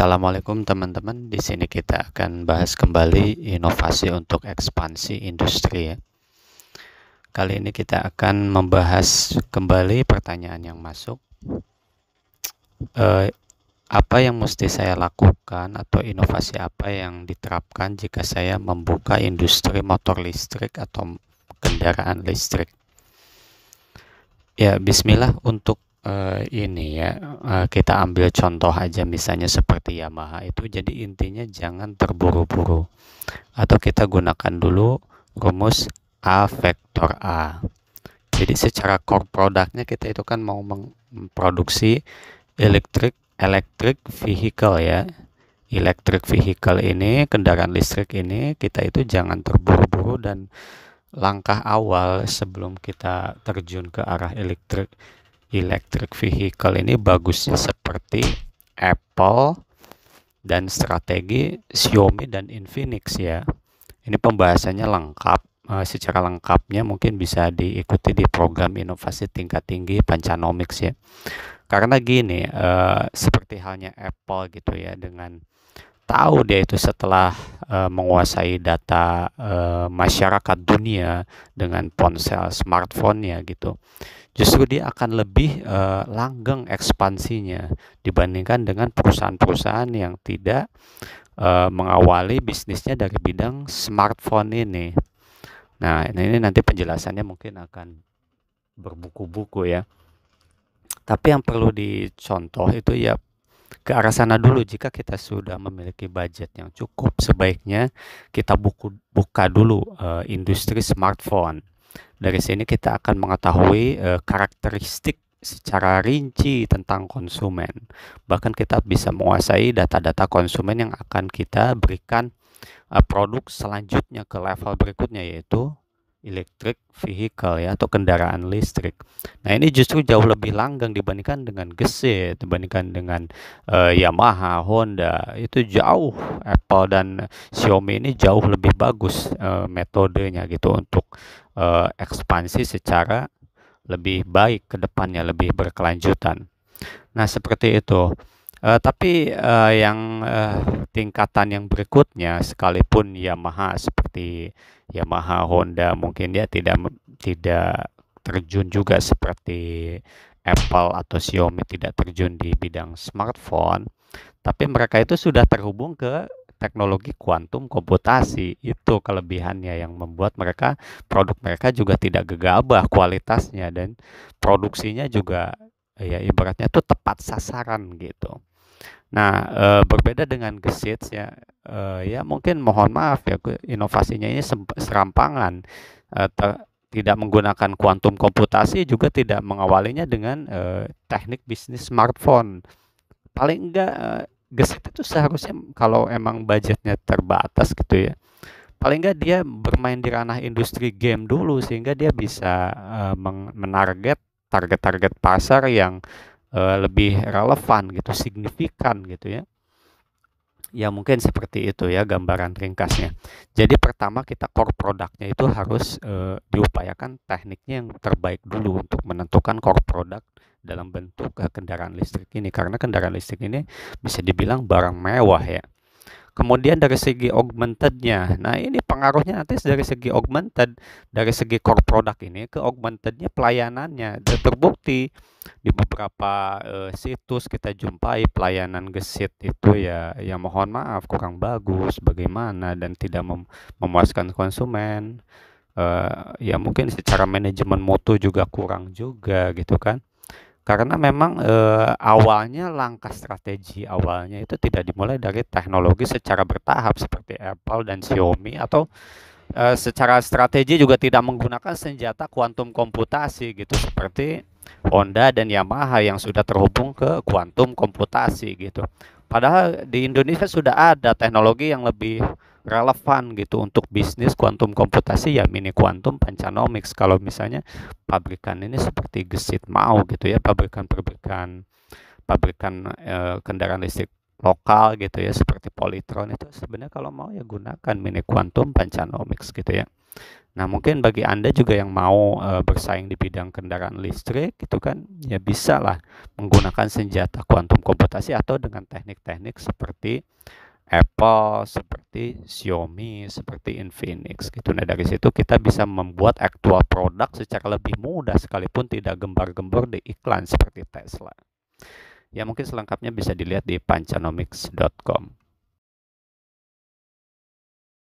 Assalamualaikum teman-teman. Di sini kita akan bahas kembali inovasi untuk ekspansi industri ya. Kali ini kita akan membahas kembali pertanyaan yang masuk. Apa yang mesti saya lakukan atau inovasi apa yang diterapkan jika saya membuka industri motor listrik atau kendaraan listrik? Ya, bismillah untuk ini ya, kita ambil contoh aja misalnya seperti Yamaha itu. Jadi intinya jangan terburu-buru, atau kita gunakan dulu rumus A vektor A. Jadi secara core produknya kita itu kan mau memproduksi electric vehicle ya. Electric vehicle ini, kendaraan listrik ini, kita itu jangan terburu-buru, dan langkah awal sebelum kita terjun ke arah electric vehicle ini bagusnya seperti Apple dan strategi Xiaomi dan Infinix ya. Ini pembahasannya lengkap. Secara lengkapnya mungkin bisa diikuti di program inovasi tingkat tinggi Pancanomics ya. Karena gini, seperti halnya Apple gitu ya, dengan tahu dia itu setelah menguasai data masyarakat dunia dengan ponsel smartphone-nya gitu, justru dia akan lebih langgeng ekspansinya dibandingkan dengan perusahaan-perusahaan yang tidak mengawali bisnisnya dari bidang smartphone ini. Nah, ini nanti penjelasannya mungkin akan berbuku-buku ya. Tapi yang perlu dicontoh itu ya ke arah sana dulu. Jika kita sudah memiliki budget yang cukup, sebaiknya kita buka dulu industri smartphone. Dari sini kita akan mengetahui karakteristik secara rinci tentang konsumen. Bahkan kita bisa menguasai data-data konsumen yang akan kita berikan produk selanjutnya ke level berikutnya, yaitu electric vehicle ya, atau kendaraan listrik. Nah, ini justru jauh lebih langgeng dibandingkan dengan gesit, dibandingkan dengan Yamaha, Honda. Itu jauh, Apple dan Xiaomi ini jauh lebih bagus metodenya gitu untuk ekspansi secara lebih baik ke depannya, lebih berkelanjutan. Nah, seperti itu. Tapi yang tingkatan yang berikutnya, sekalipun Yamaha seperti Yamaha, Honda, mungkin dia tidak terjun juga seperti Apple atau Xiaomi, tidak terjun di bidang smartphone, tapi mereka itu sudah terhubung ke teknologi kuantum komputasi. Itu kelebihannya yang membuat produk mereka juga tidak gegabah kualitasnya, dan produksinya juga ya ibaratnya itu tepat sasaran gitu. Nah, berbeda dengan gesit ya, ya mungkin mohon maaf ya, inovasinya ini serampangan, tidak menggunakan kuantum komputasi, juga tidak mengawalinya dengan teknik bisnis smartphone. Paling enggak gesit itu seharusnya kalau emang budgetnya terbatas gitu ya, paling enggak dia bermain di ranah industri game dulu, sehingga dia bisa menarget target-target pasar yang lebih relevan gitu, signifikan gitu ya. Ya mungkin seperti itu ya gambaran ringkasnya. Jadi pertama kita core produknya itu harus diupayakan tekniknya yang terbaik dulu untuk menentukan core produk dalam bentuk kendaraan listrik ini. Karena kendaraan listrik ini bisa dibilang barang mewah ya. Kemudian dari segi augmentednya, nah ini pengaruhnya nanti dari segi augmented, dari segi core produk ini ke augmentednya pelayanannya. Dan terbukti di beberapa situs kita jumpai pelayanan gesit itu ya mohon maaf kurang bagus bagaimana, dan tidak memuaskan konsumen. Ya mungkin secara manajemen mutu juga kurang juga gitu kan. Karena memang awalnya langkah strategi awalnya itu tidak dimulai dari teknologi secara bertahap seperti Apple dan Xiaomi, atau secara strategi juga tidak menggunakan senjata kuantum komputasi gitu seperti Honda dan Yamaha yang sudah terhubung ke kuantum komputasi gitu. Padahal di Indonesia sudah ada teknologi yang lebih relevan gitu untuk bisnis kuantum komputasi, ya mini kuantum Pancanomics. Kalau misalnya pabrikan ini seperti gesit mau gitu ya, pabrikan kendaraan listrik lokal gitu ya seperti Polytron, itu sebenarnya kalau mau ya gunakan mini kuantum Pancanomics gitu ya. Nah, mungkin bagi Anda juga yang mau bersaing di bidang kendaraan listrik gitu kan, ya bisa lah menggunakan senjata kuantum komputasi atau dengan teknik-teknik seperti Apple, seperti Xiaomi, seperti Infinix gitu. Nah, dari situ kita bisa membuat actual produk secara lebih mudah sekalipun tidak gembar-gembor di iklan seperti Tesla. Ya, mungkin selengkapnya bisa dilihat di pancanomics.com.